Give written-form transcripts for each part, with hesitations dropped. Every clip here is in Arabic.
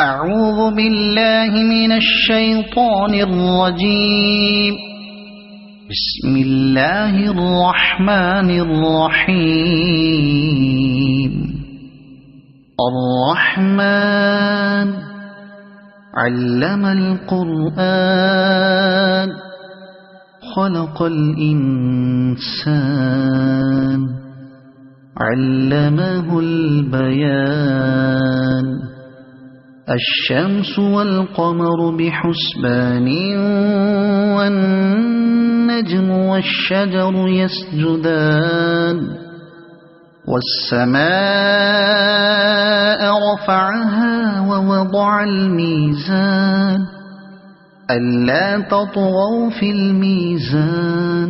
أعوذ بالله من الشيطان الرجيم. بسم الله الرحمن الرحيم. الرحمن علم القرآن خلق الإنسان علمه البيان. الشمس والقمر بحسبان والنجم والشجر يسجدان. والسماء رفعها ووضع الميزان ألا تطغوا في الميزان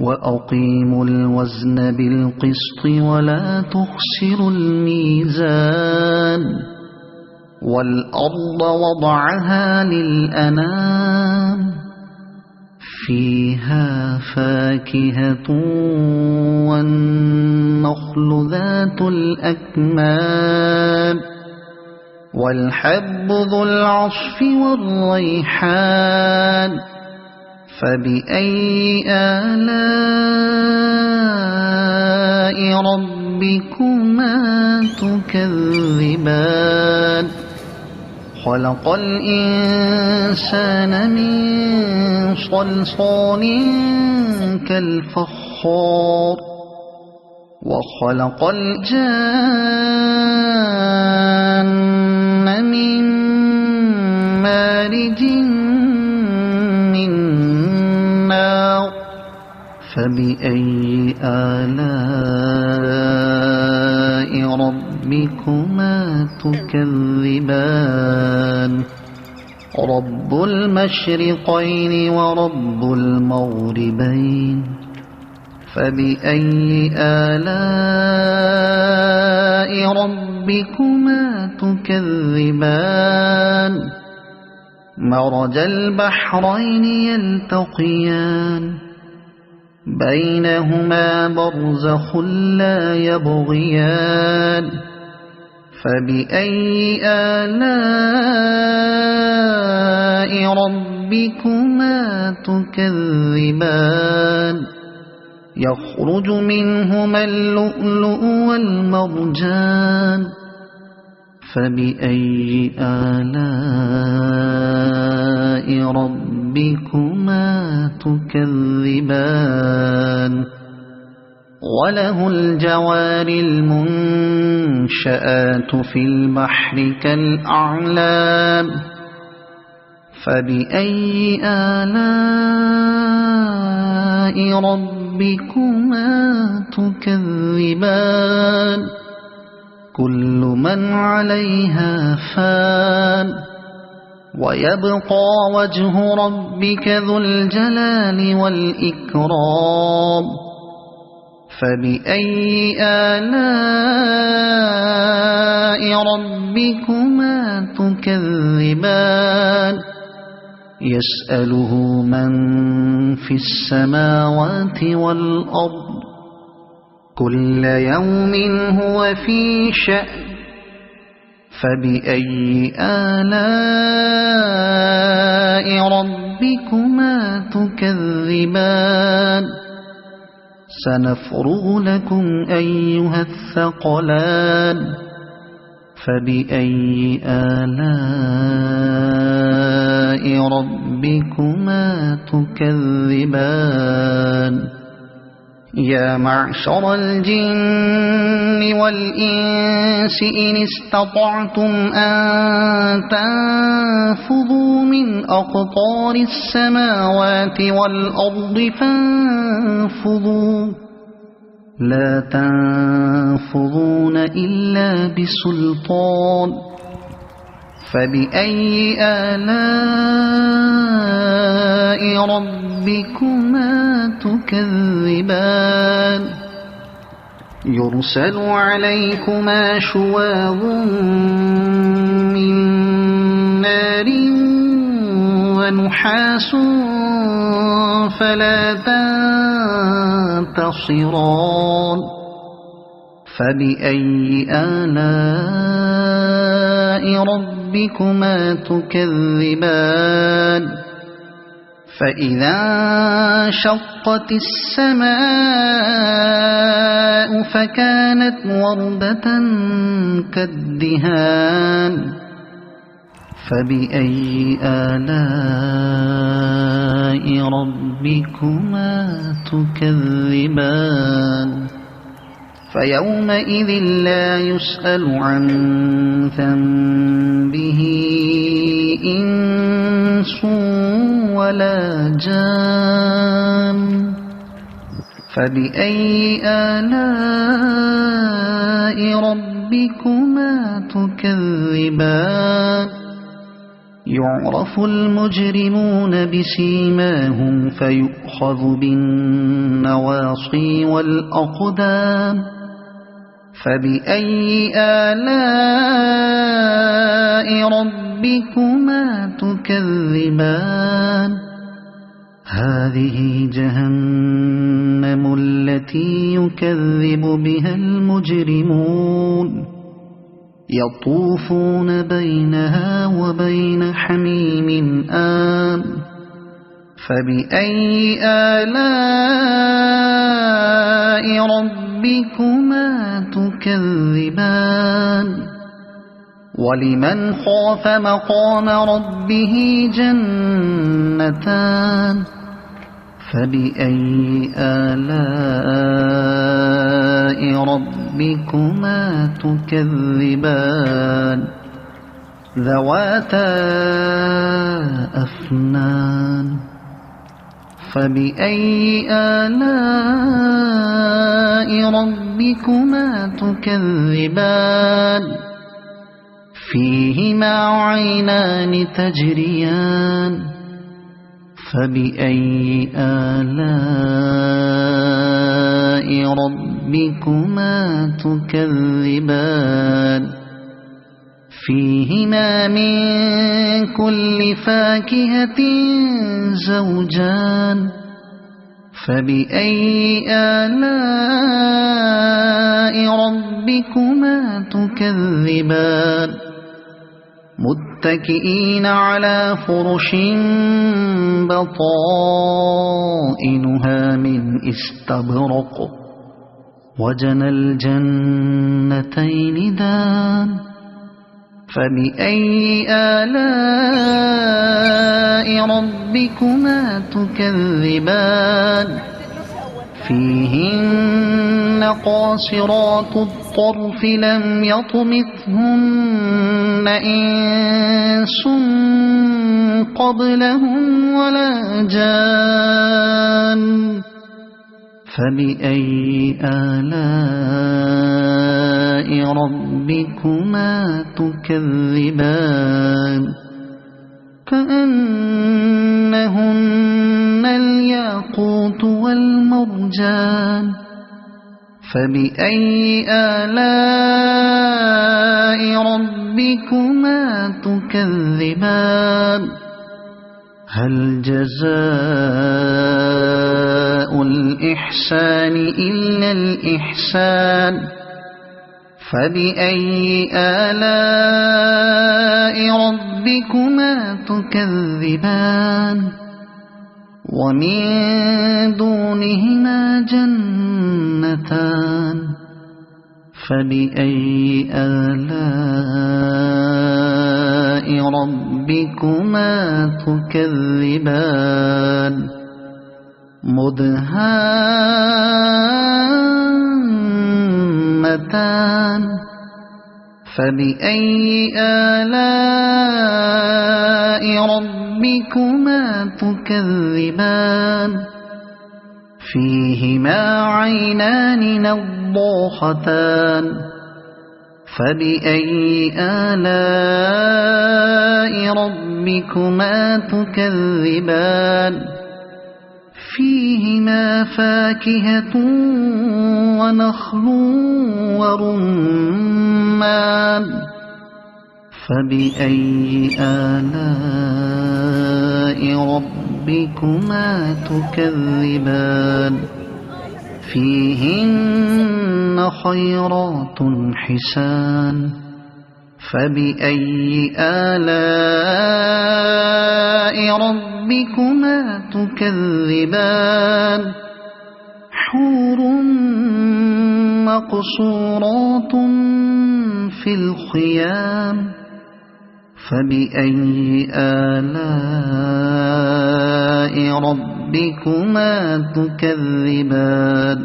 وأقيموا الوزن بالقسط ولا تخسروا الميزان. والأرض وضعها للأنام فيها فاكهة والنخل ذات الأكمام والحب ذو العصف والريحان. فبأي آلاء ربكما تكذبان. خلق الإنسان من صلصال كالفخار وخلق الجان من مارج من نار. فبأي آلاء ربكما تكذبان. رب المشرقين ورب المغربين. فبأي آلاء ربكما تكذبان. مرج البحرين يلتقيان بينهما برزخ لا يبغيان. فبأي آلاء ربكما تكذبان. يخرج منهما اللؤلؤ والمرجان. فبأي آلاء ربكما تكذبان. وله الجوار المنشآت في البحر كالأعلام. فبأي آلاء ربكما تكذبان. كل من عليها فان ويبقى وجه ربك ذو الجلال والإكرام. فبأي آلاء ربكما تكذبان. يسأله من في السماوات والأرض كل يوم هو في شأن. فبأي آلاء ربكما تكذبان. سنفرغ لكم أيها الثقلان. فبأي آلاء ربكما تكذبان. يا معشر الجن والإنس إن استطعتم أن تنفذوا من أقطار السماوات والأرض فانفذوا لا تنفذون إلا بسلطان. فبأي آلاء ربكما تكذبان. يرسل عليكما شواظ من نار ونحاس فلا تنتصران. فبأي آلاء ربكما تكذبان فإذا انشقت السماء فكانت وردة كالدهان فبأي آلاء ربكما تكذبان فيومئذ لا يسأل عن ذنبه إنس ولا جان فبأي آلاء ربكما تكذبان يعرف المجرمون بسيماهم فيؤخذ بالنواصي والأقدام فبأي آلاء ربكما تكذبان هذه جهنم التي يكذب بها المجرمون يطوفون بينها وبين حميم آن فبأي آلاء ربكما تكذبان ولمن خاف مقام ربه جنتان فبأي آلاء ربكما تكذبان ذواتا أفنان فبأي آلاء ربكما تكذبان فيهما عينان تجريان فبأي آلاء ربكما تكذبان فيهما من كل فاكهة زوجان فبأي آلاء ربكما تكذبان متكئين على فرش بطائنها من استبرق وجنى الجنتين دان فبأي آلاء ربكما تكذبان فيهن قاصرات الطرف لم يطمثهن إنس قبلهم ولا جان فبأي آلاء ربكما تكذبان كأنهن الياقوت والمرجان فبأي آلاء ربكما تكذبان هل جزاء الإحسان إلا الإحسان فبأي آلاء ربكما تكذبان ومن دونهما جنتان فبأي آلاء ربكما تكذبان مدهامتان فبأي آلاء ربكما تكذبان فيهما عينان نضاختان فبأي آلاء ربكما تكذبان فيهما فاكهة ونخل ورمان فبأي آلاء ربكما تكذبان فيهن خيرات حسان فبأي آلاء ربكما تكذبان حور مقصورات في الخيام فبأي آلاء ربكما تكذبان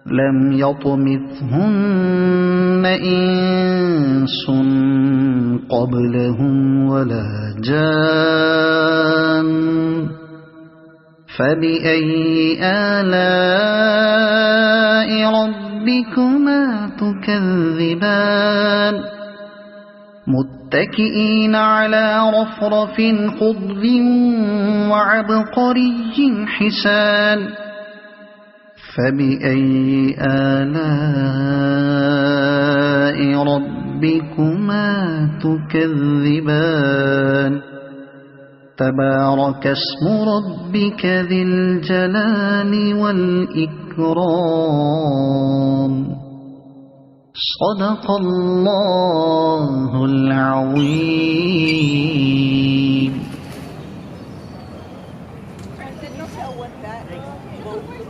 لم يطمثهن إنس قبلهم ولا جان فبأي آلاء ربكما تكذبان متكئين على رفرف خضر وعبقري حسان فبأي آلاء ربكما تكذبان تبارك اسم ربك ذي الجلال والإكرام صدق الله العظيم. Did not know what that boat means.